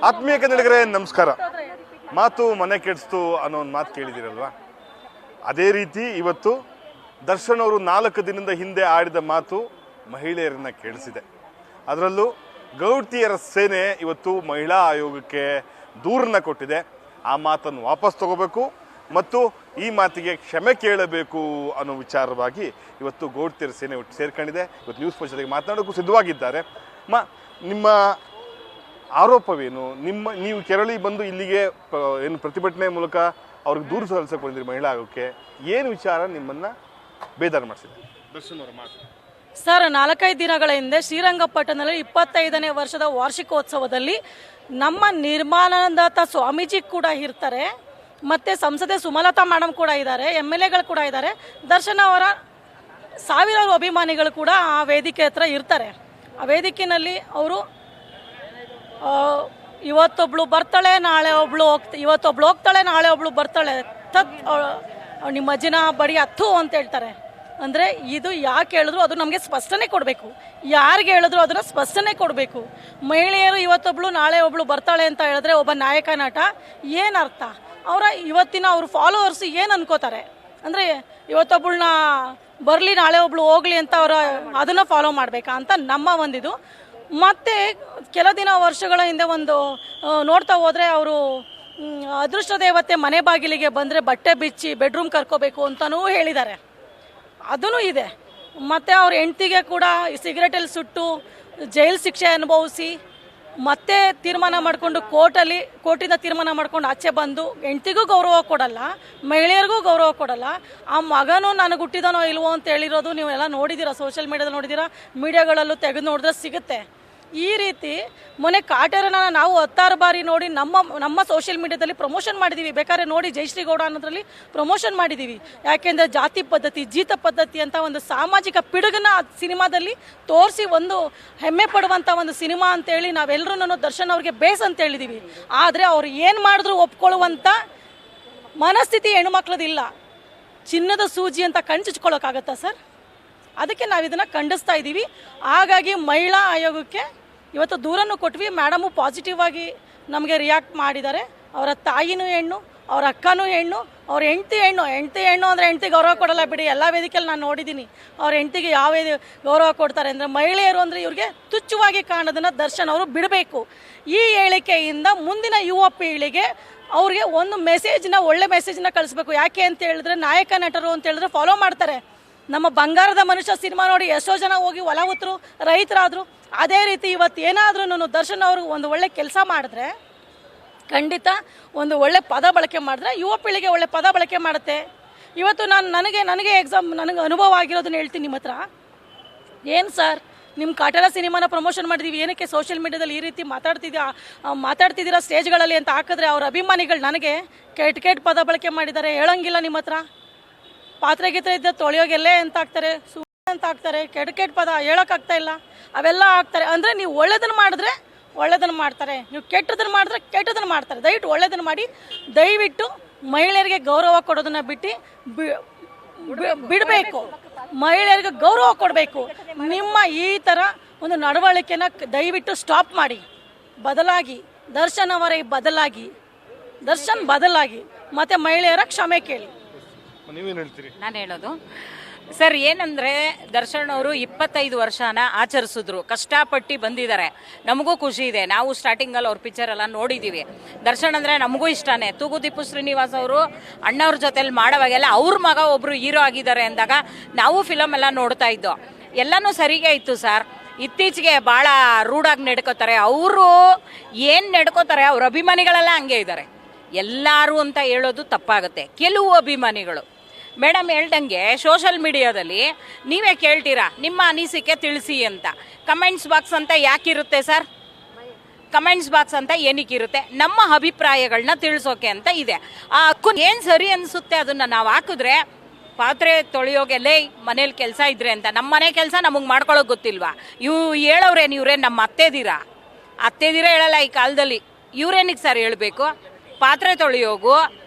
ಆತ್ಮೀಯ ಕನ್ನಡಿಗರೇ ನಮಸ್ಕಾರ. ಮಾತು ಮನೆ ಕೆಡಿಸ್ತು ಅನ್ನೋ ಒಂದು ಮಾತು ಕೇಳಿದಿರಲ್ವಾ? ಅದೇ ರೀತಿ ಇವತ್ತು ದರ್ಶನ್ ಅವರು 4 ದಿನದ ಹಿಂದೆ ಆಡಿದ ಮಾತು ಮಹಿಳೆಯರನ್ನ ಕೇಳಿಸಿದೆ. ಅದರಲ್ಲೂ ಗೌಡ್ತಿಯರ ಸೇನೆ ಇವತ್ತು ಮಹಿಳಾ ಆಯೋಗಕ್ಕೆ ದೂರನ್ನ ಕೊಟ್ಟಿದೆ. ಆ ಮಾತನ್ನು ವಾಪಸ್ ತಗೋಬೇಕು ಮತ್ತು ಈ ಮಾತಿಗೆ ಕ್ಷಮೆ ಕೇಳಬೇಕು ಅನ್ನೋ ವಿಚಾರವಾಗಿ ಇವತ್ತು ಗೌಡ್ತಿಯರ ಸೇನೆ ಒಟ್ಟು ಸೇರ್ಕೊಂಡಿದೆ. ಇವತ್ತು ನ್ಯೂಸ್ ಪೋಸ್ಟ್ ಜೊತೆಗೆ ಮಾತನಾಡೋಕ್ಕೂ ಸಿದ್ಧವಾಗಿದ್ದಾರೆ. ನಿಮ್ಮ ಆರೋಪವೇನು? ನೀವು ಕೆರಳಿ ಬಂದು ಇಲ್ಲಿಗೆ ಏನು ಪ್ರತಿಭಟನೆ ಮೂಲಕ ಅವ್ರಿಗೆ ದೂರು ಸಲ್ಲಿಸಕ್ಕೆ ಬಂದಿರಿ ಮಹಿಳಾ ಆಯೋಗಕ್ಕೆ, ಏನು ವಿಚಾರ ನಿಮ್ಮನ್ನು ಬೇದಾರ ಮಾಡಿಸಿದೆ? ದರ್ಶನ್ ಅವರ ಮಾತು ಸರ್, 4-5 ದಿನಗಳ ಹಿಂದೆ ಶ್ರೀರಂಗಪಟ್ಟಣದಲ್ಲಿ 25ನೇ ವರ್ಷದ ವಾರ್ಷಿಕೋತ್ಸವದಲ್ಲಿ ನಮ್ಮ ನಿರ್ಮಲಾನಂದ ಸ್ವಾಮೀಜಿ ಕೂಡ ಇರ್ತಾರೆ, ಮತ್ತು ಸಂಸದೆ ಸುಮಲತಾ ಮೇಡಮ್ ಕೂಡ ಇದ್ದಾರೆ, MLAಗಳು ಕೂಡ ಇದ್ದಾರೆ, ದರ್ಶನ್ ಅವರ ಸಾವಿರಾರು ಅಭಿಮಾನಿಗಳು ಕೂಡ ಆ ವೇದಿಕೆ ಹತ್ರ ಇರ್ತಾರೆ. ಆ ವೇದಿಕೆಯಲ್ಲಿ ಅವರು ಇವತ್ತೊಬ್ಳು ಬರ್ತಾಳೆ, ನಾಳೆ ಒಬ್ಳು ಇವತ್ತೊಬ್ಳು ಹೋಗ್ತಾಳೆ, ನಾಳೆ ಒಬ್ಳು ಬರ್ತಾಳೆ, ನಿಮ್ಮ ಅಜ್ಜಿನ ಬಡಿ ಹತ್ತು ಅಂತ ಹೇಳ್ತಾರೆ. ಅಂದರೆ ಇದು ಯಾಕೆ ಹೇಳಿದ್ರು ಅದು ನಮಗೆ ಸ್ಪಷ್ಟನೆ ಕೊಡಬೇಕು. ಯಾರಿಗೆ ಹೇಳಿದ್ರು ಅದನ್ನು ಸ್ಪಷ್ಟನೆ ಕೊಡಬೇಕು. ಮಹಿಳೆಯರು ಇವತ್ತೊಬ್ಳು ನಾಳೆ ಒಬ್ಳು ಬರ್ತಾಳೆ ಅಂತ ಹೇಳಿದ್ರೆ ಒಬ್ಬ ನಾಯಕ ನಟ ಏನರ್ಥ? ಇವತ್ತಿನ ಅವ್ರ ಫಾಲೋವರ್ಸ್ ಏನು ಅನ್ಕೋತಾರೆ ಅಂದರೆ ಇವತ್ತೊಬ್ಳನ್ನ ಬರಲಿ ನಾಳೆ ಒಬ್ಳು ಹೋಗ್ಲಿ ಅಂತ ಅದನ್ನು ಫಾಲೋ ಮಾಡಬೇಕಾ ಅಂತ ನಮ್ಮ ಒಂದಿದು. ಮತ್ತು ಕೆಲ ವರ್ಷಗಳ ಹಿಂದೆ ಒಂದು ನೋಡ್ತಾ ಹೋದರೆ ಅವರು ಅದೃಷ್ಟ ದೇವತೆ ಮನೆ ಬಾಗಿಲಿಗೆ ಬಂದರೆ ಬಟ್ಟೆ ಬಿಚ್ಚಿ ಬೆಡ್ರೂಮ್ ಕರ್ಕೋಬೇಕು ಅಂತಲೂ ಹೇಳಿದ್ದಾರೆ. ಅದೂ ಇದೆ. ಮತ್ತು ಅವ್ರ ಹೆಂಡ್ತಿಗೆ ಕೂಡ ಸಿಗರೇಟಲ್ಲಿ ಸುಟ್ಟು ಜೈಲು ಶಿಕ್ಷೆ ಅನುಭವಿಸಿ ಮತ್ತೆ ತೀರ್ಮಾನ ಮಾಡಿಕೊಂಡು ಕೋರ್ಟಿಂದ ತೀರ್ಮಾನ ಮಾಡ್ಕೊಂಡು ಆಚೆ ಬಂದು ಹೆಂಡ್ತಿಗೂ ಗೌರವ ಕೊಡಲ್ಲ, ಮಹಿಳೆಯರಿಗೂ ಗೌರವ ಕೊಡಲ್ಲ. ಆ ಮಗನೂ ನನಗೆ ಹುಟ್ಟಿದನೋ ಇಲ್ವೋ ಅಂತ ಹೇಳಿರೋದು ನೀವೆಲ್ಲ ನೋಡಿದ್ದೀರಾ, ಸೋಷಿಯಲ್ ಮೀಡಿಯಾದಲ್ಲಿ ನೋಡಿದ್ದೀರಾ, ಮೀಡಿಯಾಗಳಲ್ಲೂ ತೆಗೆದು ನೋಡಿದ್ರೆ ಸಿಗುತ್ತೆ. ಈ ರೀತಿ ಮೊನ್ನೆ ಕಾಟೇರನ ನಾವು 10 ಬಾರಿ ನೋಡಿ ನಮ್ಮ ಸೋಷಿಯಲ್ ಮೀಡಿಯಾದಲ್ಲಿ ಪ್ರಮೋಷನ್ ಮಾಡಿದ್ದೀವಿ. ಬೇಕಾದ್ರೆ ನೋಡಿ, ಜಯಶ್ರೀ ಗೌಡ ಅನ್ನೋದ್ರಲ್ಲಿ ಪ್ರಮೋಷನ್ ಮಾಡಿದ್ದೀವಿ. ಯಾಕೆಂದರೆ ಜಾತಿ ಪದ್ಧತಿ, ಜೀತ ಪದ್ಧತಿ ಅಂತ ಒಂದು ಸಾಮಾಜಿಕ ಪಿಡುಗನ್ನ ಸಿನಿಮಾದಲ್ಲಿ ತೋರಿಸಿ ಒಂದು ಹೆಮ್ಮೆ ಪಡುವಂಥ ಒಂದು ಸಿನಿಮಾ ಅಂತೇಳಿ ನಾವೆಲ್ಲರೂ ದರ್ಶನ್ ಅವ್ರಿಗೆ ಬೇಸ್ ಅಂತ ಹೇಳಿದ್ದೀವಿ. ಆದರೆ ಅವ್ರು ಏನು ಮಾಡಿದ್ರು ಒಪ್ಕೊಳ್ಳುವಂಥ ಮನಸ್ಥಿತಿ ಹೆಣ್ಮಕ್ಳದಿಲ್ಲ. ಚಿನ್ನದ ಸೂಜಿ ಅಂತ ಕಣ್ಚುಚ್ಕೊಳ್ಳೋಕ್ಕಾಗತ್ತಾ ಸರ್? ಅದಕ್ಕೆ ನಾವು ಇದನ್ನು ಖಂಡಿಸ್ತಾ ಇದ್ದೀವಿ. ಹಾಗಾಗಿ ಮಹಿಳಾ ಆಯೋಗಕ್ಕೆ ಇವತ್ತು ದೂರನ್ನು ಕೊಟ್ವಿ. ಮೇಡಮು ಪಾಸಿಟಿವ್ ಆಗಿ ನಮಗೆ ರಿಯಾಕ್ಟ್ ಮಾಡಿದ್ದಾರೆ. ಅವರ ತಾಯಿನೂ ಹೆಣ್ಣು, ಅವ್ರ ಅಕ್ಕನೂ ಹೆಣ್ಣು, ಅವ್ರ ಹೆಂಡ್ತಿ ಹೆಣ್ಣು ಅಂದರೆ ಹೆಂಡ್ತಿ ಗೌರವ ಕೊಡಲ್ಲ ಬಿಡಿ. ಎಲ್ಲ ವೇದಿಕೆಯಲ್ಲಿ ನಾನು ನೋಡಿದ್ದೀನಿ ಅವ್ರ ಹೆಂಡ್ತಿಗೆ ಯಾವ ಗೌರವ ಕೊಡ್ತಾರೆ ಅಂದರೆ. ಮಹಿಳೆಯರು ಅಂದರೆ ಇವ್ರಿಗೆ ತುಚ್ಛವಾಗಿ ಕಾಣೋದನ್ನು ದರ್ಶನ್ ಅವರು ಬಿಡಬೇಕು. ಈ ಹೇಳಿಕೆಯಿಂದ ಮುಂದಿನ ಯುವ ಪೀಳಿಗೆ ಅವ್ರಿಗೆ ಒಂದು ಒಳ್ಳೆ ಮೆಸೇಜ್ನ ಕಳಿಸ್ಬೇಕು. ಯಾಕೆ ಅಂತ ಹೇಳಿದ್ರೆ ನಾಯಕ ನಟರು ಅಂತ ಹೇಳಿದ್ರೆ ಫಾಲೋ ಮಾಡ್ತಾರೆ. ನಮ್ಮ ಬಂಗಾರದ ಮನುಷ್ಯ ಸಿನಿಮಾ ನೋಡಿ ಎಷ್ಟೋ ಜನ ಹೋಗಿ ಹೊಲ ಉತ್ತರು ರೈತರಾದರು. ಅದೇ ರೀತಿ ಇವತ್ತು ಏನಾದ್ರೂ ದರ್ಶನ್ ಅವರು ಒಂದು ಒಳ್ಳೆ ಕೆಲಸ ಮಾಡಿದ್ರೆ, ಖಂಡಿತ ಒಂದು ಒಳ್ಳೆ ಪದ ಬಳಕೆ ಮಾಡಿದ್ರೆ ಯುವ ಪೀಳಿಗೆ ಒಳ್ಳೆ ಪದ ಬಳಕೆ ಮಾಡುತ್ತೆ. ಇವತ್ತು ನನಗೆ ನನಗೆ ಅನುಭವ ಆಗಿರೋದನ್ನ ಹೇಳ್ತೀನಿ ನಿಮ್ಮ ಹತ್ರ. ಏನು ಸರ್, ನಿಮ್ಮ ಕಾಟೇರ ಸಿನಿಮಾನ ಪ್ರಮೋಷನ್ ಮಾಡಿದ್ದೀವಿ, ಏನಕ್ಕೆ ಸೋಷಿಯಲ್ ಮೀಡಿಯಾದಲ್ಲಿ ಈ ರೀತಿ ಮಾತಾಡ್ತಿದ್ದೀರಾ ಸ್ಟೇಜ್ಗಳಲ್ಲಿ ಅಂತ ಹಾಕಿದ್ರೆ ಅವ್ರ ಅಭಿಮಾನಿಗಳು ನನಗೆ ಕೆಟ್ಟ ಪದ ಬಳಕೆ ಮಾಡಿದ್ದಾರೆ. ಹೇಳೋಂಗಿಲ್ಲ ನಿಮ್ಮ ಹತ್ರ. ಪಾತ್ರೆ ಗೀತ್ರೆ ಇದ್ದ ತೊಳೆಯೋಗೆಲ್ಲೇ ಅಂತ ಹಾಕ್ತಾರೆ, ಅಂತ ಹಾಕ್ತಾರೆ, ಕೆಟ್ಟ ಪದ ಹೇಳೋಕ್ಕಾಗ್ತಾ ಇಲ್ಲ, ಅವೆಲ್ಲ ಹಾಕ್ತಾರೆ. ಅಂದರೆ ನೀವು ಒಳ್ಳೇದನ್ನು ಮಾಡಿದ್ರೆ ಒಳ್ಳೇದನ್ನು ಮಾಡ್ತಾರೆ, ನೀವು ಕೆಟ್ಟದನ್ನು ಮಾಡಿದ್ರೆ ಕೆಟ್ಟದನ್ನು ಮಾಡ್ತಾರೆ. ದಯವಿಟ್ಟು ಒಳ್ಳೇದನ್ನು ಮಾಡಿ. ದಯವಿಟ್ಟು ಮಹಿಳೆಯರಿಗೆ ಗೌರವ ಕೊಡೋದನ್ನು ಬಿಡಬೇಕು. ಮಹಿಳೆಯರಿಗೆ ಗೌರವ ಕೊಡಬೇಕು. ನಿಮ್ಮ ಈ ಥರ ಒಂದು ನಡವಳಿಕೆನ ದಯವಿಟ್ಟು ಸ್ಟಾಪ್ ಮಾಡಿ. ದರ್ಶನ್ ಅವರ ಬದಲಾಗಿ ಮತ್ತು ಮಹಿಳೆಯರ ಕ್ಷಮೆ ಕೇಳಿ. ನಾನು ಹೇಳೋದು ಸರ್ ಏನಂದರೆ, ದರ್ಶನ್ ಅವರು 25 ವರ್ಷನ ಆಚರಿಸಿದ್ರು, ಕಷ್ಟಪಟ್ಟು ಬಂದಿದ್ದಾರೆ. ನಮಗೂ ಖುಷಿ ಇದೆ. ನಾವು ಸ್ಟಾರ್ಟಿಂಗಲ್ಲಿ ಅವ್ರ ಪಿಕ್ಚರ್ ಎಲ್ಲ ನೋಡಿದ್ದೀವಿ. ದರ್ಶನ್ ಅಂದರೆ ನಮಗೂ ಇಷ್ಟನೇ. ತೂಗುದೀಪು ಶ್ರೀನಿವಾಸ್ ಅವರು ಅಣ್ಣವ್ರ ಜೊತೆಲಿ ಮಾಡೋವಾಗೆಲ್ಲ ಅವ್ರ ಮಗ ಒಬ್ಬರು ಹೀರೋ ಆಗಿದ್ದಾರೆ ಅಂದಾಗ ನಾವು ಫಿಲಮ್ ಎಲ್ಲ ನೋಡ್ತಾ ಇದ್ದೋ. ಎಲ್ಲನೂ ಸರಿಗೆ ಇತ್ತು ಸರ್. ಇತ್ತೀಚೆಗೆ ಭಾಳ ರೂಢಾಗಿ ನಡ್ಕೋತಾರೆ. ಅವರು ಏನು ನಡ್ಕೋತಾರೆ, ಅವ್ರ ಅಭಿಮಾನಿಗಳೆಲ್ಲ ಹಂಗೆ ಇದ್ದಾರೆ. ಎಲ್ಲರೂ ಅಂತ ಹೇಳೋದು ತಪ್ಪಾಗುತ್ತೆ. ಕೆಲವು ಅಭಿಮಾನಿಗಳು ಮೇಡಮ್ ಹೇಳ್ದಂಗೆ ಸೋಷಲ್ ಮೀಡಿಯಾದಲ್ಲಿ ನೀವೇ ಕೇಳ್ತೀರಾ ನಿಮ್ಮ ಅನಿಸಿಕೆ ತಿಳಿಸಿ ಅಂತ. ಕಮೆಂಟ್ಸ್ ಬಾಕ್ಸ್ ಅಂತ ಯಾಕಿರುತ್ತೆ ಸರ್? ಕಮೆಂಟ್ಸ್ ಬಾಕ್ಸ್ ಅಂತ ಏನಕ್ಕಿರುತ್ತೆ? ನಮ್ಮ ಅಭಿಪ್ರಾಯಗಳನ್ನ ತಿಳಿಸೋಕೆ ಅಂತ ಇದೆ. ಆ ಹಕ್ಕು ಏನು ಸರಿ ಅನಿಸುತ್ತೆ ಅದನ್ನು ನಾವು ಹಾಕಿದ್ರೆ, ಪಾತ್ರೆ ತೊಳೆಯೋಗೆಲ್ಲೇ ಮನೇಲಿ ಕೆಲಸ ಇದ್ರೆ ಅಂತ ನಮ್ಮ ಮನೆ ಕೆಲಸ ನಮಗೆ ಮಾಡ್ಕೊಳ್ಳೋಕೆ ಗೊತ್ತಿಲ್ವಾ? ಹೇಳೋರೇನು ಇವರೇ ನಮ್ಮ ಅತ್ತೆದಿರ ಹೇಳಲ್ಲ ಈ ಕಾಲದಲ್ಲಿ. ಇವರೇನಿಗೆ ಸರ್ ಹೇಳಬೇಕು? ಪಾತ್ರೆ ತೊಳೆಯೋಗು,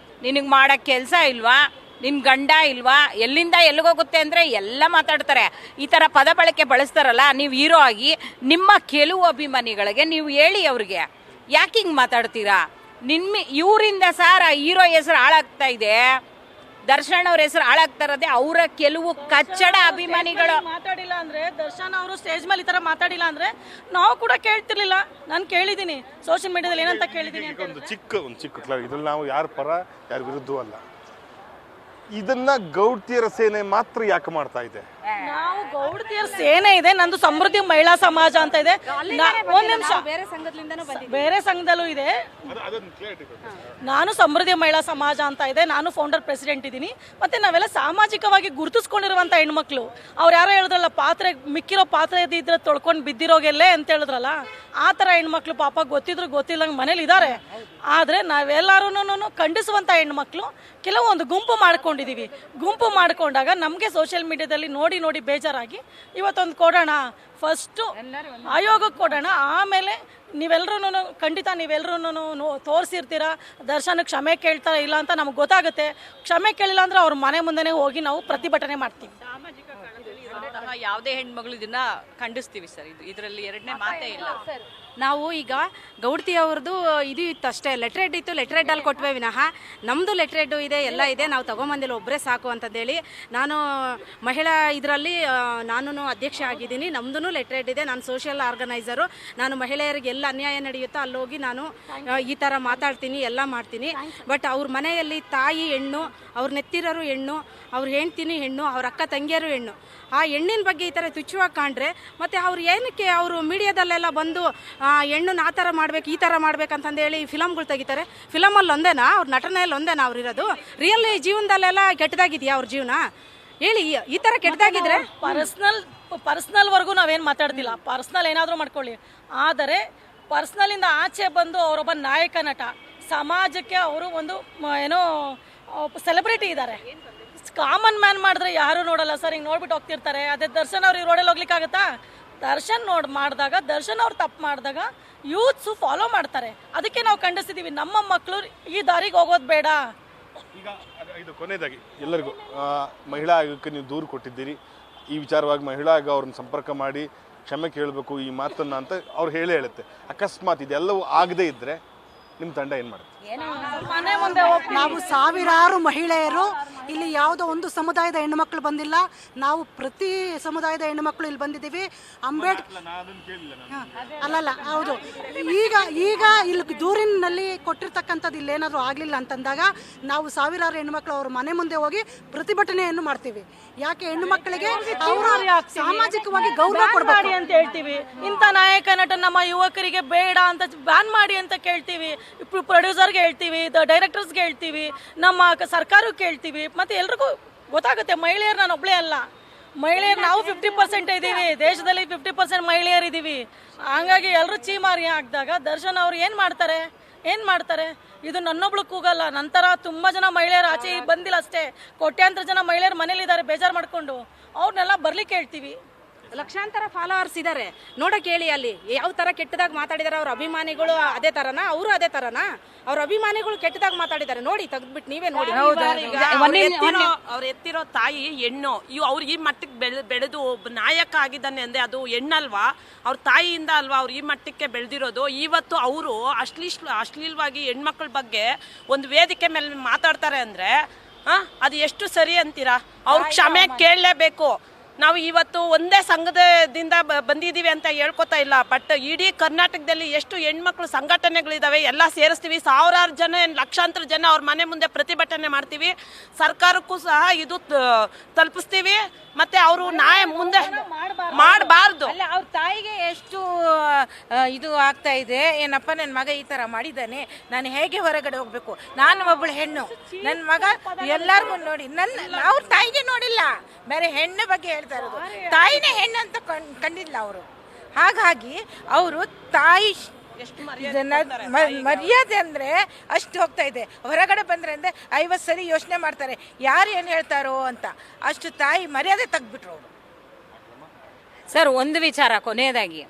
ನಿನಗೆ ಮಾಡೋಕ್ಕೆ ಕೆಲಸ ಇಲ್ವಾ, ನಿನ್ನ ಗಂಡ ಇಲ್ವಾ, ಎಲ್ಲಿಂದ ಎಲ್ಲಿಗೋಗುತ್ತೆ ಅಂದರೆ ಎಲ್ಲ ಮಾತಾಡ್ತಾರೆ. ಈ ಥರ ಪದ ಬಳಕೆ ಬಳಸ್ತಾರಲ್ಲ, ನೀವು ಹೀರೋ ಆಗಿ ನಿಮ್ಮ ಕೆಲವು ಅಭಿಮಾನಿಗಳಿಗೆ ನೀವು ಹೇಳಿ ಅವ್ರಿಗೆ ಯಾಕೆ ಹಿಂಗೆ ಮಾತಾಡ್ತೀರಾ? ಇವರಿಂದ ಸಾರ್ ಹೀರೋ ಹೆಸರು ಹಾಳಾಗ್ತಾ ಇದೆ, ದರ್ಶನ್ ಅವ್ರ ಹೆಸರು ಹಾಳಾಗ್ತಾ ಇರೋದೇ ಅವರ ಕೆಲವು ಕಚ್ಚಡ ಅಭಿಮಾನಿಗಳು. ಮಾತಾಡಿಲ್ಲ ಅಂದ್ರೆ, ದರ್ಶನ್ ಅವರು ಸ್ಟೇಜ್ ಮೇಲೆ ಈ ತರ ಮಾತಾಡಿಲ್ಲ ಅಂದ್ರೆ ನಾವು ಕೂಡ ಕೇಳ್ತಿರ್ಲಿಲ್ಲ. ನಾನು ಕೇಳಿದ್ದೀನಿ ಸೋಷಿಯಲ್ ಮೀಡಿಯಾದಲ್ಲಿ ಏನಂತ ಕೇಳಿದ್ದೀನಿ ಅಂತ. ಒಂದು ಚಿಕ್ಕ ಇದ್ರಲ್ಲಿ ನಾವು ಯಾರ ಪರ ಯಾರ ವಿರುದ್ಧ ಅಲ್ಲ. ಇದನ್ನ ಗೌಡ್ತಿಯರ ಸೇನೆ ಮಾತ್ರ ಯಾಕೆ ಮಾಡ್ತಾ ಇದೆ? ನಾವು ಗೌಡತಿಯರ ಸೇನೆ ಇದೆ, ನಂದು ಸಮೃದ್ಧಿ ಮಹಿಳಾ ಸಮಾಜ ಅಂತ ಇದೆ. ಒಂದ್ ನಿಮಿಷ, ಬೇರೆ ಸಂಘದಲ್ಲೂ ಇದೆ. ನಾನು ಸಮೃದ್ಧಿ ಮಹಿಳಾ ಸಮಾಜ ಅಂತ ಇದೆ, ನಾನು ಫೌಂಡರ್ ಪ್ರೆಸಿಡೆಂಟ್ ಇದ್ದೀನಿ. ಮತ್ತೆ ನಾವೆಲ್ಲ ಸಾಮಾಜಿಕವಾಗಿ ಗುರುತಿಸ್ಕೊಂಡಿರುವಂತ ಹೆಣ್ಮಕ್ಳು. ಅವ್ರು ಯಾರೋ ಹೇಳಿದ್ರಲ್ಲ, ಪಾತ್ರೆ ಮಿಕ್ಕಿರೋ ಪಾತ್ರೆ ಇದ್ರೆ ತೊಳ್ಕೊಂಡು ಬಿದ್ದಿರೋಗೆಲ್ಲೇ ಅಂತ ಹೇಳಿದ್ರಲ್ಲ, ಆ ಥರ ಹೆಣ್ಮಕ್ಳು ಪಾಪ ಗೊತ್ತಿದ್ರು ಗೊತ್ತಿಲ್ಲಂಗೆ ಮನೇಲಿ ಇದ್ದಾರೆ. ಆದರೆ ನಾವೆಲ್ಲರೂ ಖಂಡಿಸುವಂಥ ಹೆಣ್ಮಕ್ಳು ಕೆಲವೊಂದು ಗುಂಪು ಮಾಡ್ಕೊಂಡಿದ್ದೀವಿ. ಗುಂಪು ಮಾಡ್ಕೊಂಡಾಗ ನಮಗೆ ಸೋಷಿಯಲ್ ಮೀಡಿಯಾದಲ್ಲಿ ನೋಡಿ ಬೇಜಾರಾಗಿ ಇವತ್ತೊಂದು ಕೊಡೋಣ, ಫಸ್ಟು ಆಯೋಗಕ್ಕೆ ಕೊಡೋಣ, ಆಮೇಲೆ ನೀವೆಲ್ಲರೂ ಖಂಡಿತ ನೀವೆಲ್ಲರೂ ತೋರಿಸಿರ್ತೀರ, ದರ್ಶನ ಕ್ಷಮೆ ಕೇಳ್ತಾರ ಇಲ್ಲ ಅಂತ ನಮ್ಗೆ ಗೊತ್ತಾಗುತ್ತೆ. ಕ್ಷಮೆ ಕೇಳಿಲ್ಲ ಅಂದ್ರೆ ಅವ್ರ ಮನೆ ಮುಂದೆನೇ ಹೋಗಿ ನಾವು ಪ್ರತಿಭಟನೆ ಮಾಡ್ತೀವಿ. ಯಾವುದೇ ಹೆಣ್ಮಗಳು ಇದನ್ನ ಖಂಡಿಸ್ತೀವಿ ಸರ್. ಇದರಲ್ಲಿ ಎರಡನೇ ಮಾತೇ ಇಲ್ಲ. ನಾವು ಈಗ ಗೌಡ್ತಿ ಅವ್ರದ್ದು ಇದು ಇತ್ತು ಅಷ್ಟೇ, ಲೆಟ್ರೇಡ್ ಇತ್ತು, ಲೆಟ್ರೇಡಲ್ಲಿ ಕೊಟ್ವೆ ವಿನಃ ನಮ್ಮದು ಲೆಟ್ರೇಡು ಇದೆ, ಎಲ್ಲ ಇದೆ, ನಾವು ತೊಗೊಂಬಂದಿಲ್ಲ, ಒಬ್ಬರೇ ಸಾಕು ಅಂತಂದೇಳಿ. ನಾನು ಮಹಿಳಾ ಇದರಲ್ಲಿ ನಾನು ಅಧ್ಯಕ್ಷ ಆಗಿದ್ದೀನಿ, ನಮ್ಮದು ಲೆಟ್ರೇಡ್ ಇದೆ, ನಾನು ಸೋಷಿಯಲ್ ಆರ್ಗನೈಸರು. ನಾನು ಮಹಿಳೆಯರಿಗೆ ಎಲ್ಲ ಅನ್ಯಾಯ ನಡೆಯುತ್ತೋ ಅಲ್ಲೋಗಿ ನಾನು ಈ ಥರ ಮಾತಾಡ್ತೀನಿ, ಎಲ್ಲ ಮಾಡ್ತೀನಿ. ಬಟ್ ಅವ್ರ ಮನೆಯಲ್ಲಿ ತಾಯಿ ಹೆಣ್ಣು, ಅವ್ರ ನೆತ್ತಿರೋರು ಹೆಣ್ಣು, ಅವ್ರ ಹೆಂಡ್ತಿನಿ ಹೆಣ್ಣು, ಅವ್ರ ಅಕ್ಕ ತಂಗಿಯರು ಹೆಣ್ಣು. ಆ ಹೆಣ್ಣಿನ ಬಗ್ಗೆ ಈ ಥರ ತುಚ್ಛವಾಗಿ ಕಾಣ್ರೆ ಮತ್ತು ಅವ್ರು ಏನಕ್ಕೆ ಅವರು ಮೀಡಿಯಾದಲ್ಲೆಲ್ಲ ಬಂದು ಹೆಣ್ಣನ್ನ ಆ ಥರ ಮಾಡ್ಬೇಕು, ಈ ಥರ ಮಾಡ್ಬೇಕಂತಂದೇಳಿ ಫಿಲಮ್ಗಳು ತೆಗಿತಾರೆ. ಫಿಲಮಲ್ಲಿ ಒಂದೇನಾ ಅವ್ರ ನಟನೆಯಲ್ಲಿ ಒಂದೇನಾ ಅವ್ರು ಇರೋದು? ರಿಯಲ್ ಜೀವನದಲ್ಲೆಲ್ಲ ಕೆಟ್ಟದಾಗಿದೆಯಾ ಅವ್ರ ಜೀವನ? ಹೇಳಿ, ಈ ಥರ ಕೆಟ್ಟದಾಗಿದ್ರೆ ಪರ್ಸ್ನಲ್ವರೆಗೂ ನಾವೇನು ಮಾತಾಡ್ತಿಲ್ಲ. ಪರ್ಸ್ನಲ್ ಏನಾದರೂ ಮಾಡ್ಕೊಳ್ಳಿ, ಆದರೆ ಪರ್ಸ್ನಲಿಂದ ಆಚೆ ಬಂದು ಅವರೊಬ್ಬ ನಾಯಕ ನಟ, ಸಮಾಜಕ್ಕೆ ಅವರು ಒಂದು ಏನೋ ಸೆಲೆಬ್ರಿಟಿ ಇದ್ದಾರೆ. ಕಾಮನ್ ಮ್ಯಾನ್ ಮಾಡಿದ್ರೆ ಯಾರು ನೋಡಲ್ಲ ಸರ್, ಹಿಂಗೆ ನೋಡ್ಬಿಟ್ಟು ಹೋಗ್ತಿರ್ತಾರೆ. ಅದೇ ದರ್ಶನ್ ಅವ್ರು ಈ ರೋಡಲ್ಲಿ ಹೋಗ್ಲಿಕ್ಕಾಗತ್ತಾ? ದರ್ಶನ್ ಮಾಡಿದಾಗ, ದರ್ಶನ್ ಅವ್ರು ತಪ್ಪು ಮಾಡಿದಾಗ ಯೂತ್ಸು ಫಾಲೋ ಮಾಡ್ತಾರೆ. ಅದಕ್ಕೆ ನಾವು ಖಂಡಿಸ್ತಿದ್ದೀವಿ, ನಮ್ಮ ಮಕ್ಕಳು ಈ ದಾರಿಗೆ ಹೋಗೋದು ಬೇಡ. ಈಗ ಇದು ಕೊನೆಯದಾಗಿ ಎಲ್ಲರಿಗೂ ಮಹಿಳಾ ಆಯೋಗಕ್ಕೆ ನೀವು ದೂರು ಕೊಟ್ಟಿದ್ದೀರಿ, ಈ ವಿಚಾರವಾಗಿ ಮಹಿಳಾ ಆಯೋಗ ಅವ್ರನ್ನ ಸಂಪರ್ಕ ಮಾಡಿ ಕ್ಷಮೆ ಕೇಳಬೇಕು ಈ ಮಾತನ್ನ ಅಂತ ಅವ್ರು ಹೇಳುತ್ತೆ. ಅಕಸ್ಮಾತ್ ಇದೆಲ್ಲವೂ ಆಗದೇ ಇದ್ದರೆ ನಿಮ್ಮ ತಂಡ ಏನು ಮಾಡುತ್ತೆ? ಮನೆ ಮುಂದೆ ನಾವು ಸಾವಿರಾರು ಮಹಿಳೆಯರು ಇಲ್ಲಿ ಯಾವುದೋ ಒಂದು ಸಮುದಾಯದ ಹೆಣ್ಣುಮಕ್ಳು ಬಂದಿಲ್ಲ, ನಾವು ಪ್ರತಿ ಸಮುದಾಯದ ಹೆಣ್ಣುಮಕ್ಳು ಇಲ್ಲಿ ಬಂದಿದ್ದೀವಿ. ಅಲ್ಲಲ್ಲ, ಹೌದು. ಈಗ ಇಲ್ಲಿ ದೂರಿನಲ್ಲಿ ಕೊಟ್ಟಿರ್ತಕ್ಕಂಥದ್ದು ಇಲ್ಲೇನಾದರೂ ಆಗಲಿಲ್ಲ ಅಂತಂದಾಗ ನಾವು ಸಾವಿರಾರು ಹೆಣ್ಣುಮಕ್ಳು ಅವ್ರ ಮನೆ ಮುಂದೆ ಹೋಗಿ ಪ್ರತಿಭಟನೆಯನ್ನು ಮಾಡ್ತೀವಿ. ಯಾಕೆ? ಹೆಣ್ಣು ಮಕ್ಕಳಿಗೆ ಸಾಮಾಜಿಕವಾಗಿ ಗೌರವ ಕೊಡಬೇಕು ಅಂತ ಹೇಳ್ತೀವಿ. ಇಂಥ ನಾಯಕ ನಟ ನಮ್ಮ ಯುವಕರಿಗೆ ಬೇಡ ಅಂತ ಬ್ಯಾನ್ ಮಾಡಿ ಅಂತ ಕೇಳ್ತೀವಿ. ಪ್ರೊಡ್ಯೂಸರ್ಗೆ ಹೇಳ್ತೀವಿ, ಡೈರೆಕ್ಟರ್ಸ್ಗೆ ಹೇಳ್ತೀವಿ, ನಮ್ಮ ಸರ್ಕಾರಕ್ಕೆ ಹೇಳ್ತೀವಿ. ಮತ್ತೆ ಎಲ್ರಿಗೂ ಗೊತ್ತಾಗುತ್ತೆ, ಮಹಿಳೆಯರು ನಾನು ಒಬ್ಳೇ ಅಲ್ಲ, ಮಹಿಳೆಯರು ನಾವು 50% ಇದ್ದೀವಿ, ದೇಶದಲ್ಲಿ 50% ಮಹಿಳೆಯರಿದ್ದೀವಿ. ಹಂಗಾಗಿ ಎಲ್ಲರೂ ಚೀಮಾರಿ ಹಾಕಿದಾಗ ದರ್ಶನ್ ಅವ್ರು ಏನು ಮಾಡ್ತಾರೆ? ಇದು ನನ್ನೊಬ್ಳು ಕೂಗಲ್ಲ, ನಂತರ ತುಂಬ ಜನ ಮಹಿಳೆಯರು ಆಚೆ ಬಂದಿಲ್ಲ ಅಷ್ಟೇ, ಕೋಟ್ಯಾಂತರ ಜನ ಮಹಿಳೆಯರು ಮನೇಲಿದ್ದಾರೆ ಬೇಜಾರು ಮಾಡ್ಕೊಂಡು, ಅವ್ರನ್ನೆಲ್ಲ ಬರ್ಲಿಕ್ಕೆ ಹೇಳ್ತೀವಿ. ಲಕ್ಷಾಂತರ ಫಾಲೋವರ್ಸ್ ಇದ್ದಾರೆ, ನೋಡಕ್ಕೆ ಹೇಳಿ ಅಲ್ಲಿ ಯಾವ ಥರ ಕೆಟ್ಟದಾಗ ಮಾತಾಡಿದಾರೆ ಅವ್ರ ಅಭಿಮಾನಿಗಳು. ಅದೇ ಥರನಾ ಅವರು? ಅದೇ ಥರನಾ ಅವ್ರ ಅಭಿಮಾನಿಗಳು ಕೆಟ್ಟದಾಗ ಮಾತಾಡಿದ್ದಾರೆ? ನೋಡಿ, ತೆಗೆದ್ಬಿಟ್ಟು ನೀವೇ ನೋಡಿ. ಅವ್ರು ಎತ್ತಿರೋ ತಾಯಿ ಹೆಣ್ಣು, ಅವ್ರು ಈ ಮಟ್ಟಕ್ಕೆ ಬೆಳೆದು ಒಬ್ಬ ನಾಯಕ ಆಗಿದ್ದಾನೆ ಅಂದ್ರೆ ಅದು ಹೆಣ್ಣಲ್ವಾ? ಅವ್ರ ತಾಯಿಯಿಂದ ಅಲ್ವಾ ಅವ್ರು ಈ ಮಟ್ಟಕ್ಕೆ ಬೆಳೆದಿರೋದು? ಇವತ್ತು ಅವರು ಅಶ್ಲೀಲವಾಗಿ ಹೆಣ್ಮಕ್ಳ ಬಗ್ಗೆ ಒಂದು ವೇದಿಕೆ ಮೇಲೆ ಮಾತಾಡ್ತಾರೆ ಅಂದ್ರೆ ಅದು ಎಷ್ಟು ಸರಿ ಅಂತೀರಾ? ಅವ್ರು ಕ್ಷಮೆ ಕೇಳಲೇಬೇಕು. ನಾವು ಇವತ್ತು ಒಂದೇ ಸಂಘದಿಂದ ಬಂದಿದ್ದೀವಿ ಅಂತ ಹೇಳ್ಕೊತಾ ಇಲ್ಲ, ಬಟ್ ಇಡೀ ಕರ್ನಾಟಕದಲ್ಲಿ ಎಷ್ಟು ಹೆಣ್ಮಕ್ಳು ಸಂಘಟನೆಗಳಿದಾವೆ ಎಲ್ಲ ಸೇರಿಸ್ತೀವಿ. ಸಾವಿರಾರು ಜನ, ಲಕ್ಷಾಂತರ ಜನ ಅವ್ರ ಮನೆ ಮುಂದೆ ಪ್ರತಿಭಟನೆ ಮಾಡ್ತೀವಿ. ಸರ್ಕಾರಕ್ಕೂ ಸಹ ಇದು ತಲುಪಿಸ್ತೀವಿ. ಮತ್ತೆ ಅವರು ನ್ಯಾಯ ಮುಂದೆ ಮಾಡಬಾರ್ದು. ಅಲ್ಲ, ಅವ್ರ ತಾಯಿಗೆ ಎಷ್ಟು ಇದು ಆಗ್ತಾ ಇದೆ, ಏನಪ್ಪ ನನ್ನ ಮಗ ಈ ತರ ಮಾಡಿದ್ದಾನೆ, ನಾನು ಹೇಗೆ ಹೊರಗಡೆ ಹೋಗ್ಬೇಕು, ನಾನು ಒಬ್ಬಳು ಹೆಣ್ಣು, ನನ್ನ ಮಗ ಎಲ್ಲರಿಗೂ ನೋಡಿ, ಅವ್ರ ತಾಯಿಗೆ ನೋಡಿಲ್ಲ, ಬೇರೆ ಹೆಣ್ಣು ಬಗ್ಗೆ ಹೇಳ್ತಾ ಇರೋದು. ತಾಯಿನೇ ಹೆಣ್ಣು ಅಂತ ಕಂಡಿಲ್ಲ ಅವರು. ಹಾಗಾಗಿ ಅವರು ತಾಯಿ ಮರ್ಯಾದೆ ಅಂದ್ರೆ ಅಷ್ಟು ಹೋಗ್ತಾ ಇದೆ. ಹೊರಗಡೆ ಬಂದ್ರೆ ಅಂದ್ರೆ 50 ಸರಿ ಯೋಚನೆ ಮಾಡ್ತಾರೆ ಯಾರು ಏನು ಹೇಳ್ತಾರೋ ಅಂತ. ಅಷ್ಟು ತಾಯಿ ಮರ್ಯಾದೆ ತೆಗ್ದ್ಬಿಟ್ರು ಅವರು. ಸರ್, ಒಂದು ವಿಚಾರ ಕೊನೆಯದಾಗಿ,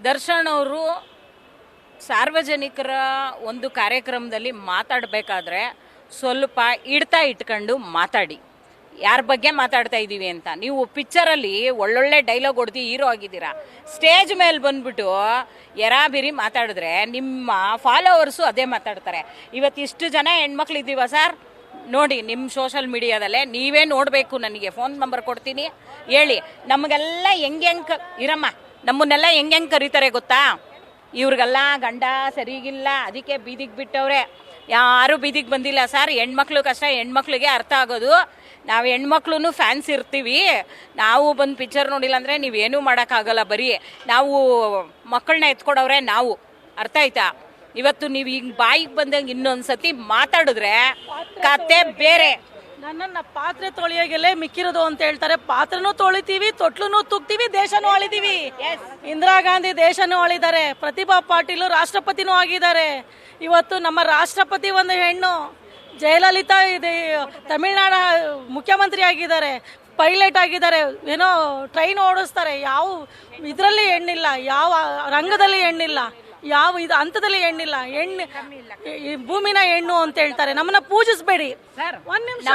ದರ್ಶನ್ ಅವರು ಸಾರ್ವಜನಿಕರ ಒಂದು ಕಾರ್ಯಕ್ರಮದಲ್ಲಿ ಮಾತಾಡಬೇಕಾದ್ರೆ ಸ್ವಲ್ಪ ಇಟ್ಕೊಂಡು ಮಾತಾಡಿ. ಯಾರ ಬಗ್ಗೆ ಮಾತಾಡ್ತಾ ಇದ್ದೀವಿ ಅಂತ. ನೀವು ಪಿಕ್ಚರಲ್ಲಿ ಒಳ್ಳೊಳ್ಳೆ ಡೈಲಾಗ್ ಹೊಡೆದು ಹೀರೋ ಆಗಿದ್ದೀರಾ, ಸ್ಟೇಜ್ ಮೇಲೆ ಬಂದ್ಬಿಟ್ಟು ಎರಾಬಿರಿ ಮಾತಾಡಿದ್ರೆ ನಿಮ್ಮ ಫಾಲೋವರ್ಸು ಅದೇ ಮಾತಾಡ್ತಾರೆ. ಇವತ್ತು ಇಷ್ಟು ಜನ ಹೆಣ್ಮಕ್ಳು ಇದ್ದೀವ ಸರ್, ನೋಡಿ ನಿಮ್ಮ ಸೋಷಲ್ ಮೀಡಿಯಾದಲ್ಲೇ ನೀವೇ ನೋಡಬೇಕು. ನನಗೆ ಫೋನ್ ನಂಬರ್ ಕೊಡ್ತೀನಿ, ಹೇಳಿ ನಮಗೆಲ್ಲ ಹೆಂಗೆ ಇರಮ್ಮ, ನಮ್ಮನ್ನೆಲ್ಲ ಹೆಂಗೆ ಕರೀತಾರೆ ಗೊತ್ತಾ? ಇವ್ರಿಗೆಲ್ಲ ಗಂಡ ಸರಿಗಿಲ್ಲ, ಅದಕ್ಕೆ ಬೀದಿಗೆ ಬಿಟ್ಟವ್ರೆ. ಯಾರೂ ಬೀದಿಗೆ ಬಂದಿಲ್ಲ ಸರ್. ಹೆಣ್ಮಕ್ಳು ಕಷ್ಟ ಹೆಣ್ಮಕ್ಳಿಗೆ ಅರ್ಥ ಆಗೋದು. ನಾವು ಹೆಣ್ಮಕ್ಳು ಫ್ಯಾನ್ಸ್ ಇರ್ತೀವಿ. ನಾವು ಬಂದು ಪಿಕ್ಚರ್ ನೋಡಿಲ್ಲ ಅಂದರೆ ನೀವೇನೂ ಮಾಡೋಕ್ಕಾಗಲ್ಲ. ಬರೀ ನಾವು ಮಕ್ಕಳನ್ನ ಎತ್ಕೊಡೋರೆ ನಾವು, ಅರ್ಥ ಆಯ್ತಾ? ಇವತ್ತು ನೀವು ಹಿಂಗೆ ಬಾಯಿಗೆ ಬಂದಂಗೆ ಇನ್ನೊಂದ್ಸತಿ ಮಾತಾಡಿದ್ರೆ ಕತೆ ಬೇರೆ. ನನ್ನನ್ನು ಪಾತ್ರೆ ತೊಳೆಯೋಗೆಲ್ಲೇ ಮಿಕ್ಕಿರೋದು ಅಂತ ಹೇಳ್ತಾರೆ. ಪಾತ್ರೆನೂ ತೊಳಿತೀವಿ, ತೊಟ್ಲೂ ತುಗ್ತೀವಿ, ದೇಶನೂ ಆಳಿದೀವಿ. ಇಂದಿರಾ ಗಾಂಧಿ ದೇಶನೂ ಆಳಿದ್ದಾರೆ, ಪ್ರತಿಭಾ ಪಾಟೀಲ್ ರಾಷ್ಟ್ರಪತಿನೂ ಆಗಿದ್ದಾರೆ. ಇವತ್ತು ನಮ್ಮ ರಾಷ್ಟ್ರಪತಿ ಒಂದು ಹೆಣ್ಣು, ಜಯಲಲಿತಾ ಇದೆ ತಮಿಳ್ನಾಡು ಮುಖ್ಯಮಂತ್ರಿ ಆಗಿದ್ದಾರೆ, ಪೈಲಟ್ ಆಗಿದ್ದಾರೆ, ಏನೋ ಟ್ರೈನ್ ಓಡಿಸ್ತಾರೆ. ಯಾವ ಇದರಲ್ಲಿ ಹೆಣ್ಣಿಲ್ಲ, ಯಾವ ರಂಗದಲ್ಲಿ ಹೆಣ್ಣಿಲ್ಲ, ಯಾವ ಇದು ಹಂತದಲ್ಲಿ ಹೆಣ್ಣಿಲ್ಲ. ಈ ಭೂಮಿನ ಹೆಣ್ಣು ಅಂತ ಹೇಳ್ತಾರೆ. ನಮ್ಮನ್ನ ಪೂಜಿಸ್ಬೇಡಿ, ಒಂದ್ ನಿಮಿಷ,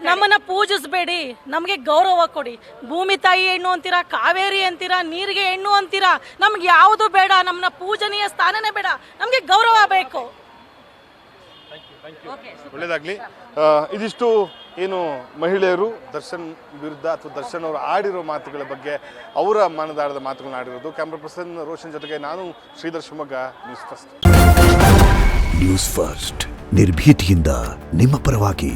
ನಮ್ಮನ್ನ ಪೂಜಿಸ್ಬೇಡಿ, ನಮಗೆ ಗೌರವ ಕೊಡಿ. ಭೂಮಿ ತಾಯಿ ಹೆಣ್ಣು ಅಂತೀರಾ, ಕಾವೇರಿ ಅಂತೀರಾ, ನೀರಿಗೆ ಹೆಣ್ಣು ಅಂತೀರಾ. ನಮ್ಗೆ ಯಾವುದು ಬೇಡ, ನಮ್ಮನ್ನ ಪೂಜನೀಯ ಸ್ಥಾನನೇ ಬೇಡ, ನಮಗೆ ಗೌರವ ಬೇಕು. ಒಳ್ಳೇದಾಗ್ಲಿ. ಇದಿಷ್ಟು ಏನು ಮಹಿಳೆಯರು ದರ್ಶನ್ ವಿರುದ್ಧ ಅಥವಾ ದರ್ಶನ್ ಅವರು ಆಡಿರೋ ಮಾತುಗಳ ಬಗ್ಗೆ ಅವರ ಮನದಾಳದ ಮಾತುಗಳನ್ನ ಆಡಿರೋದು. ಕ್ಯಾಮ್ರಾ ಪರ್ಸನ್ ರೋಷನ್ ಜೊತೆಗೆ ನಾನು Shridhar Shivamogga, news first. News first ನಿರ್ಭೀತಿಯಿಂದ ನಿಮ್ಮ ಪರವಾಗಿ.